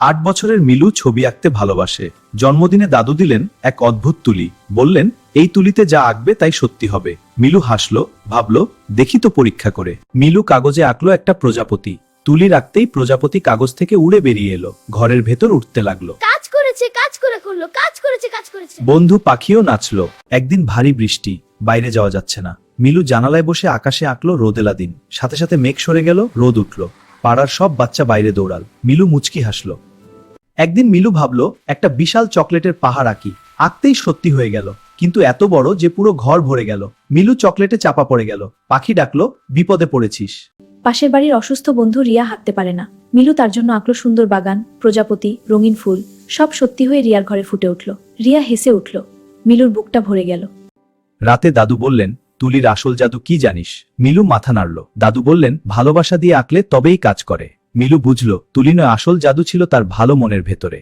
8 বছরের মিলু ছবি আঁকতে ভালোবাসে। জন্মদিনে দাদু দিলেন এক অদ্ভুত তুলি, বললেন এই তুলিতে যা আঁকবে তাই সত্যি হবে। মিলু হাসলো, ভাবলো দেখি তো পরীক্ষা করে। মিলু কাগজে আঁকলো একটা প্রজাপতি। তুলি রাখতেই প্রজাপতি কাগজ থেকে উড়ে বেরিয়ে এলো, ঘরের ভেতর উঠতে লাগলো। কাজ করেছে, কাজ করে করলো, কাজ করেছে, কাজ করেছে। বন্ধু পাখিও নাচলো। একদিন ভারী বৃষ্টি, বাইরে যাওয়া যাচ্ছে না। মিলু জানালায় বসে আকাশে আঁকলো রোদেলা দিন। সাথে সাথে মেঘ সরে গেল, রোদ উঠলো। পাড়ার সব বাচ্চা বাইরে দৌড়াল। মিলু মুচকি হাসলো। একদিন মিলু ভাবলো একটা বিশাল চকলেটের পাহাড় আঁকি। আঁকতেই সত্যি হয়ে গেল, কিন্তু এত বড় যে পুরো ঘর ভরে গেল। মিলু চকলেটে চাপা পড়ে গেল। পাখি ডাকলো, বিপদে পড়েছিস। পাশের বাড়ির অসুস্থ বন্ধু রিয়া হাঁটতে পারে না। মিলু তার জন্য আঁকলো সুন্দর বাগান, প্রজাপতি, রঙিন ফুল। সব সত্যি হয়ে রিয়ার ঘরে ফুটে উঠল। রিয়া হেসে উঠল। মিলুর বুকটা ভরে গেল। রাতে দাদু বললেন, তুলির আসল জাদু কি জানিস? মিলু মাথা নাড়ল। দাদু বললেন, ভালোবাসা দিয়ে আঁকলে তবেই কাজ করে। মিলু বুঝল তুলি নয়, আসল জাদু ছিল তার ভালো মনের ভেতরে।